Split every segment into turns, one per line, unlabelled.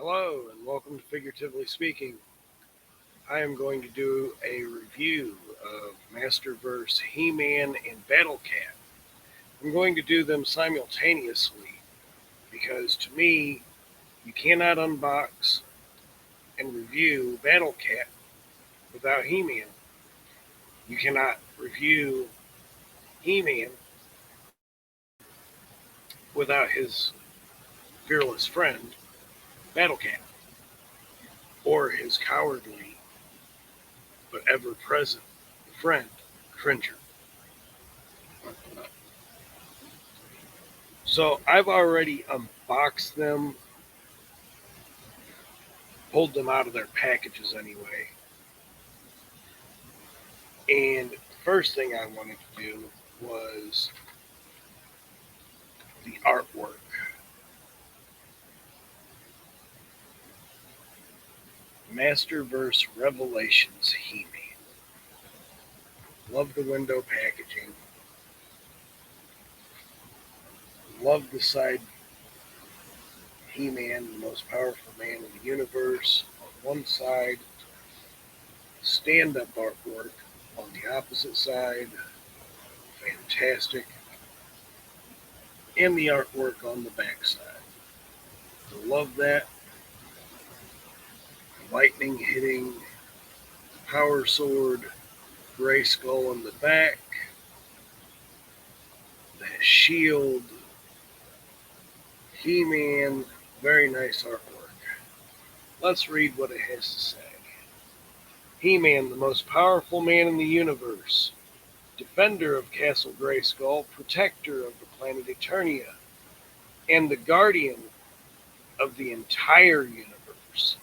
Hello and welcome to Figuratively Speaking. I am going to do a review of Masterverse He-Man and Battle Cat. I'm going to do them simultaneously because to me, you cannot unbox and review Battle Cat without He-Man. You cannot review He-Man without his fearless friend, Battle Cat, or his cowardly but ever-present friend, Cringer. So I've already unboxed them, pulled them out of their packages anyway. And the first thing I wanted to do was the artwork. Masterverse Revelations He-Man. Love the window packaging. Love the side He-Man, the most powerful man in the universe, on one side. Stand-up artwork on the opposite side. Fantastic. And the artwork on the back side. Love that. Lightning hitting, power sword, gray skull on the back, the shield, He-Man, very nice artwork. Let's read what it has to say. He-Man, the most powerful man in the universe, defender of Castle Grayskull, protector of the planet Eternia, and the guardian of the entire universe.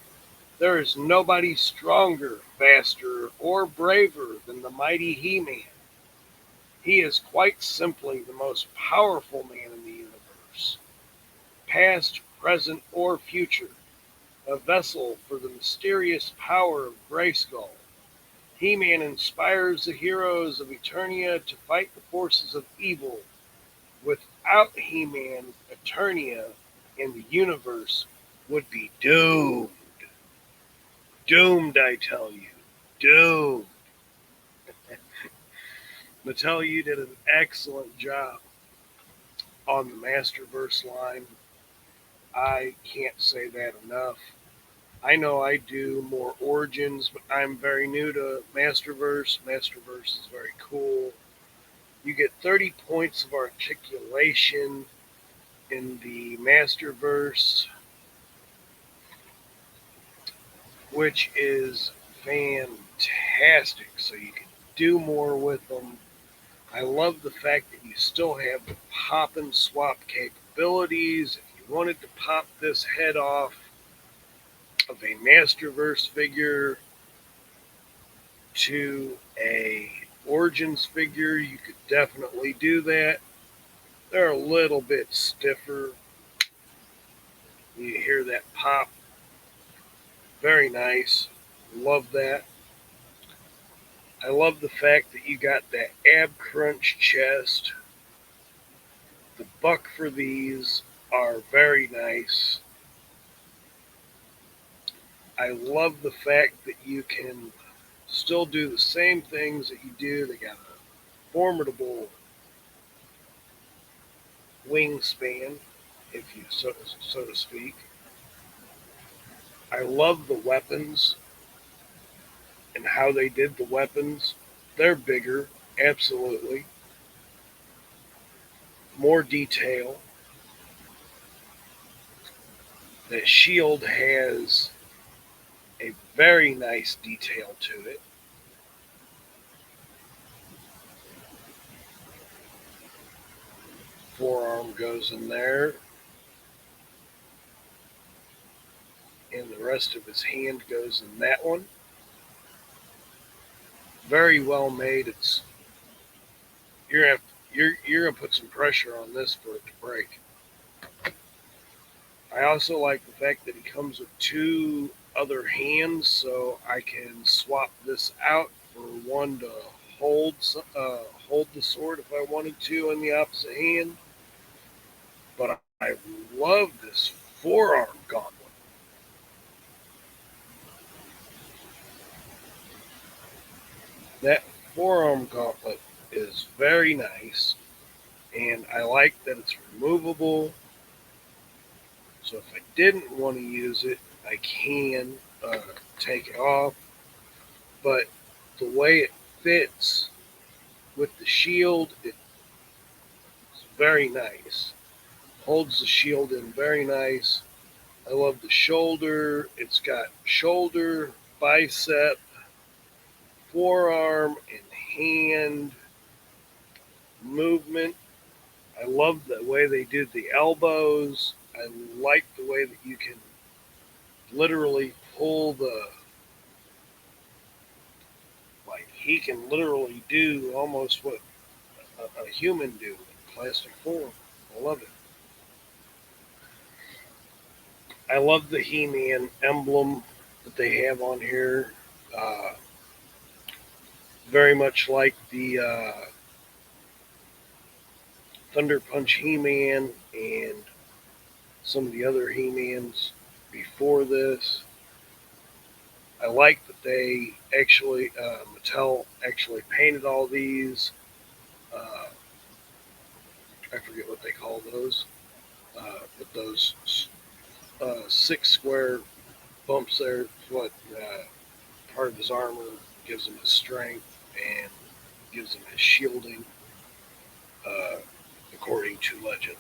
There is nobody stronger, faster, or braver than the mighty He-Man. He is quite simply the most powerful man in the universe, past, present, or future, a vessel for the mysterious power of Grayskull. He-Man inspires the heroes of Eternia to fight the forces of evil. Without He-Man, Eternia and the universe would be doomed. Doomed, I tell you. Doomed. Mattel, you did an excellent job on the Masterverse line. I can't say that enough. I know I do more Origins, but I'm very new to Masterverse. Masterverse is very cool. You get 30 points of articulation in the Masterverse, which is fantastic. So you can do more with them. I love the fact that you still have the pop and swap capabilities. If you wanted to pop this head off of a Masterverse figure to a Origins figure, you could definitely do that. They're a little bit stiffer. You hear that pop. Very nice. Love that. I love the fact that you got that ab crunch chest. The buck for these are very nice. I love the fact that you can still do the same things that you do. They got a formidable wingspan, if you so to speak. I love the weapons and how they did the weapons. They're bigger, absolutely. More detail. The shield has a very nice detail to it. Forearm goes in there, and the rest of his hand goes in that one. Very well made. It's you're gonna put some pressure on this for it to break. I also like the fact that he comes with two other hands, so I can swap this out for one to hold hold the sword if I wanted to in the opposite hand. But I love this forearm gauntlet. That forearm gauntlet is very nice, and I like that it's removable. So if I didn't want to use it, I can take it off. But the way it fits with the shield, it's very nice. Holds the shield in very nice. I love the shoulder. It's got shoulder, bicep, forearm, and hand movement. I love the way they did the elbows. I like the way that you can literally pull the, like, he can literally do almost what a human do in plastic form. I love it. I love the He-Man emblem that they have on here. Uh, Very much like the Thunder Punch He-Man and some of the other He-Mans before this. I like that they actually, Mattel actually painted all these. Uh, I forget what they call those, but those six square bumps there, what part of his armor gives him his strength and gives him his shielding, uh, according to legend.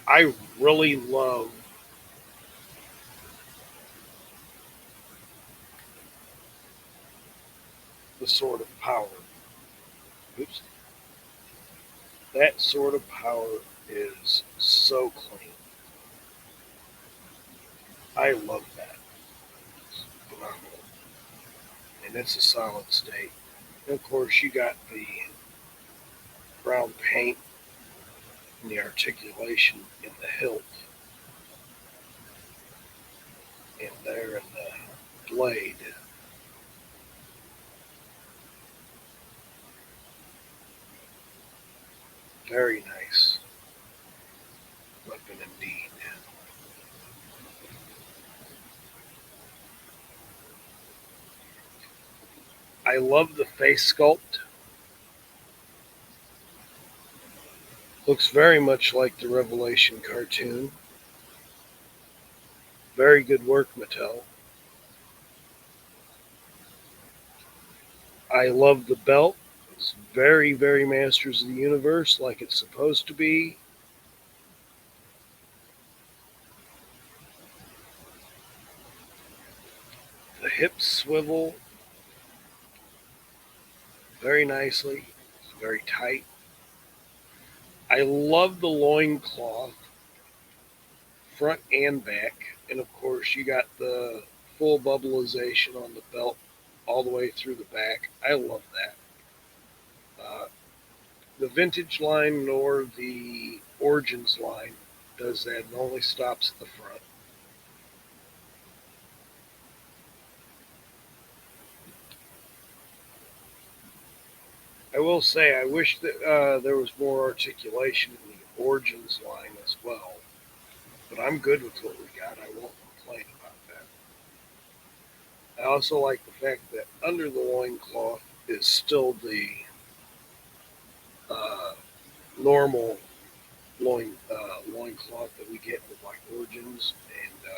I really love the Sword of Power. Oops. That Sword of Power is so clean. I love that. It's phenomenal. And it's a solid state. And of course, you got the brown paint and the articulation in the hilt and there in the blade. Very nice weapon indeed. I love the face sculpt. Looks very much like the Revelation cartoon. Very good work, Mattel. I love the belt. It's very, very Masters of the Universe, like it's supposed to be. The hips swivel very nicely. It's very tight. I love the loincloth, front and back. And of course, you got the full bubbleization on the belt all the way through the back. I love that. Uh, the vintage line nor the origins line does that. It only stops at the front. I will say I wish that there was more articulation in the origins line as well, but I'm good with what we got. I won't complain about that. I also like the fact that under the loincloth is still the uh, normal loincloth that we get with like origins and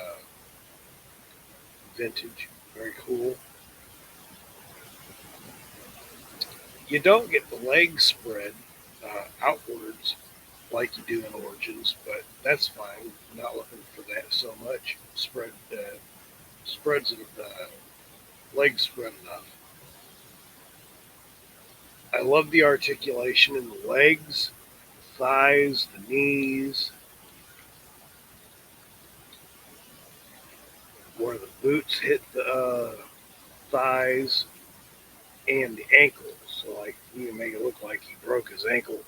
vintage. Very cool. You don't get the leg spread outwards like you do in Origins, but that's fine. I'm not looking for that so much. Spreads leg spread enough. I love the articulation in the legs, the thighs, the knees, where the boots hit the thighs and the ankles. So like you can make it look like he broke his ankle,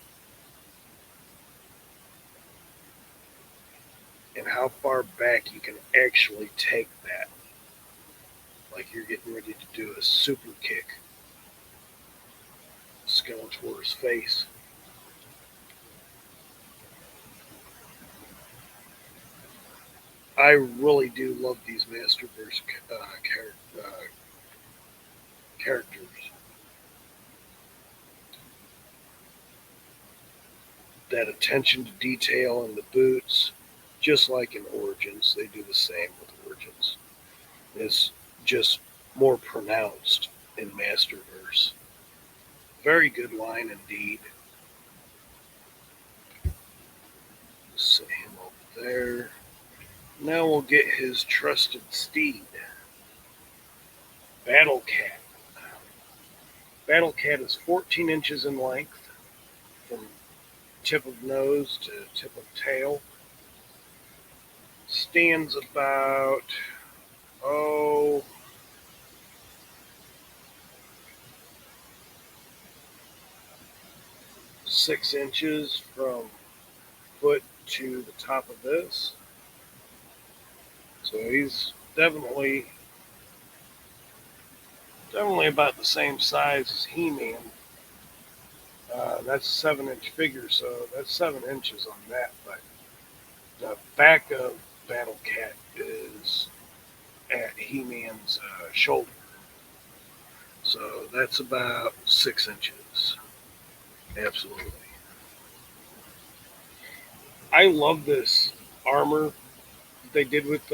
and how far back you can actually take that. Like you're getting ready to do a super kick. Skeletor's face. I really do love these Masterverse characters. That attention to detail in the boots, just like in Origins, they do the same with Origins. It's just more pronounced in Masterverse. Very good line indeed. Set him over there. Now we'll get his trusted steed, Battle Cat. Battle Cat is 14 inches in length from tip of nose to tip of tail. Stands about, oh, 6 inches from foot to the top of this. So he's definitely about the same size as He-Man. That's a 7-inch figure, so that's 7 inches on that. But the back of Battle Cat is at He-Man's shoulder, so that's about 6 inches. Absolutely. I love this armor they did with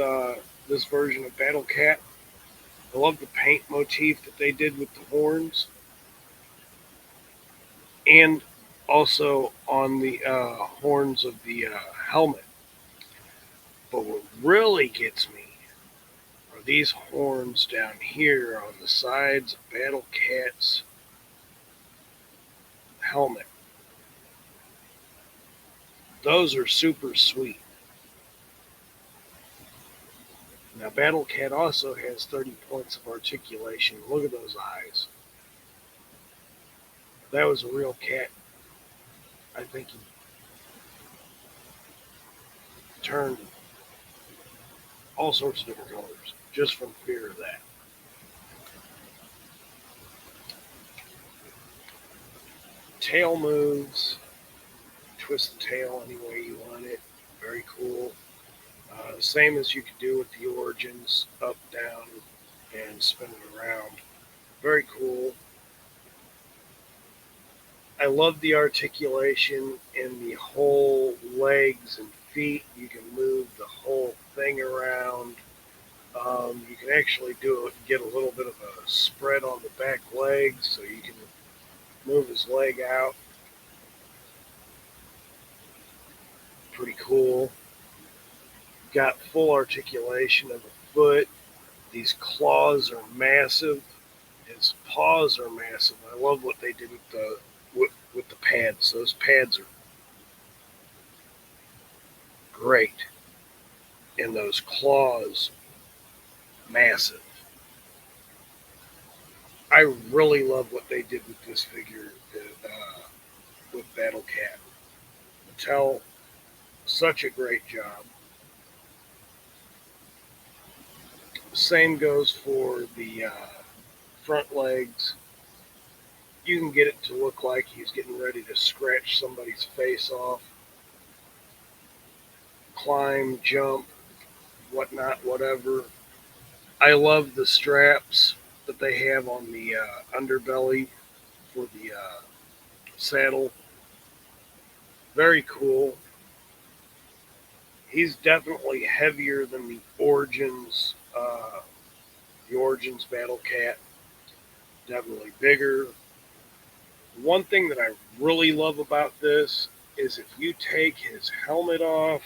this version of Battle Cat. I love the paint motif that they did with the horns, and also on the horns of the helmet. But what really gets me are these horns down here on the sides of Battle Cat's helmet. Those are super sweet. Now, Battle Cat also has 30 points of articulation. Look at those eyes. If that was a real cat, I think he'd turn all sorts of different colors just from fear of that. Tail moves. Twist the tail any way you want it. Very cool. Same as you could do with the Origins, up, down, and spin it around. Very cool. I love the articulation in the whole legs and feet. You can move the whole thing around. You can actually get a little bit of a spread on the back legs, so you can move his leg out. Pretty cool. Got full articulation of the foot. These claws are massive. His paws are massive. I love what they did with the pads. Those pads are great, and those claws massive. I really love what they did with this figure with Battle Cat. Mattel, such a great job. Same goes for the front legs. You can get it to look like he's getting ready to scratch somebody's face off, climb, jump, whatnot, whatever. I love the straps that they have on the underbelly for the saddle. Very cool. He's definitely heavier than the Origins Battle Cat. Definitely bigger. One thing that I really love about this is if you take his helmet off,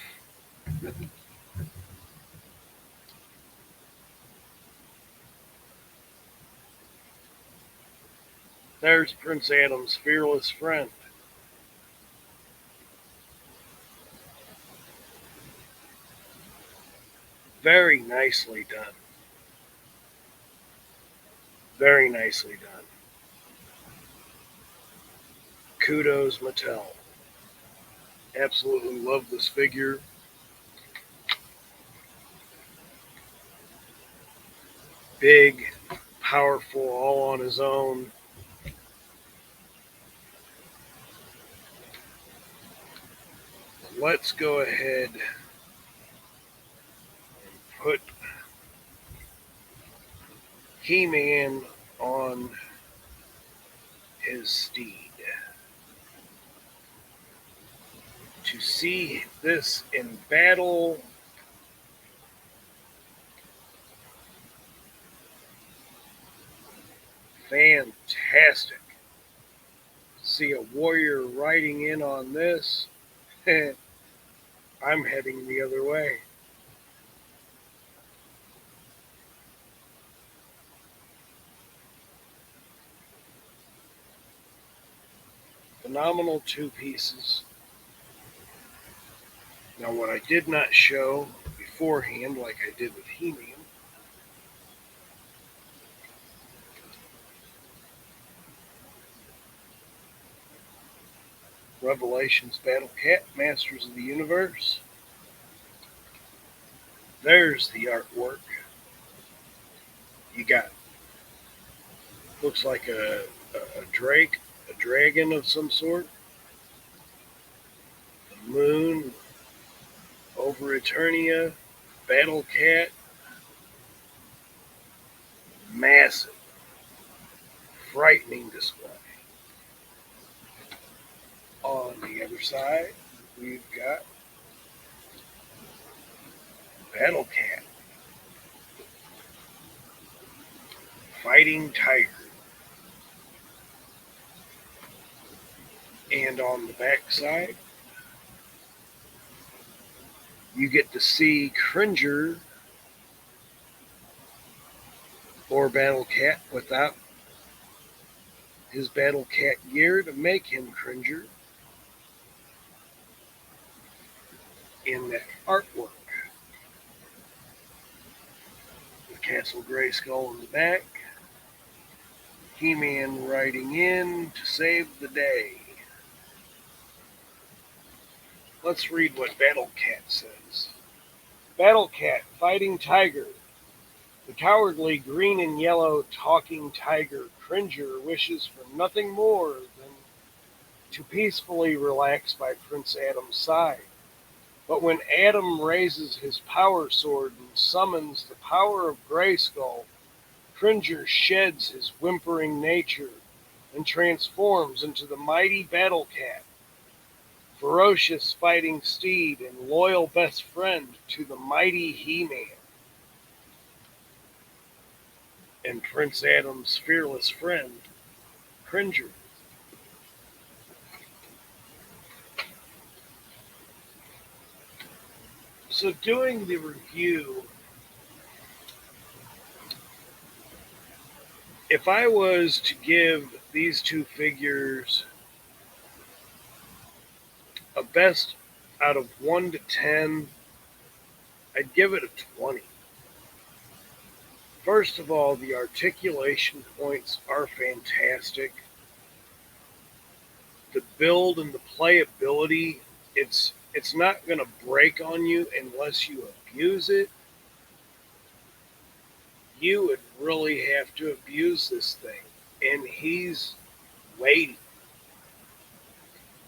there's Prince Adam's fearless friend. Very nicely done. Very nicely done. Kudos, Mattel. Absolutely love this figure. Big, powerful, all on his own. Let's go ahead and put He-Man on his steed. To see this in battle, fantastic. See a warrior riding in on this. I'm heading the other way. Phenomenal two pieces. Now, what I did not show beforehand, like I did with He-Man, Revelations Battle Cat, Masters of the Universe. There's the artwork. You got, looks like a drake, a dragon of some sort. The moon over Eternia, Battle Cat, massive, frightening display. On the other side, we've got Battle Cat, Fighting Tiger. And on the back side, you get to see Cringer or Battle Cat without his Battle Cat gear to make him Cringer in that artwork. The Castle Grayskull in the back, He-Man riding in to save the day. Let's read what Battle Cat says. Battle Cat, Fighting Tiger. The cowardly green and yellow talking tiger Cringer wishes for nothing more than to peacefully relax by Prince Adam's side. But when Adam raises his power sword and summons the power of Grayskull, Cringer sheds his whimpering nature and transforms into the mighty Battle Cat, ferocious fighting steed and loyal best friend to the mighty He-Man and Prince Adam's fearless friend, Cringer. So doing the review, if I was to give these two figures a best out of 1 to 10, I'd give it a 20. First of all, the articulation points are fantastic. The build and the playability, it's not going to break on you unless you abuse it. You would really have to abuse this thing, and he's weighty.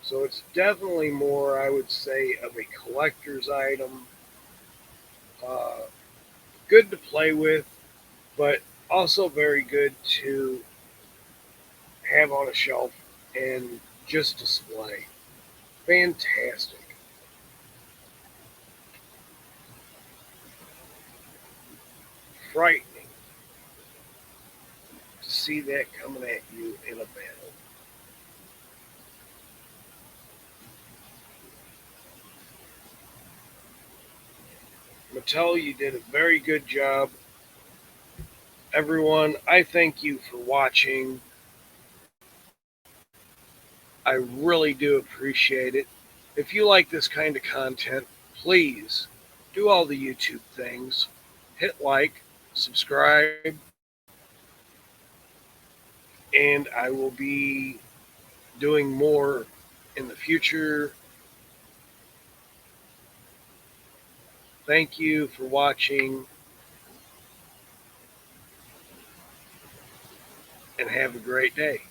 So it's definitely more, I would say, of a collector's item. Good to play with, but also very good to have on a shelf and just display. Fantastic. Frightening to see that coming at you in a battle. Mattel, you did a very good job. Everyone, I thank you for watching. I really do appreciate it. If you like this kind of content, please do all the YouTube things. Hit like, subscribe, and I will be doing more in the future. Thank you for watching, and have a great day.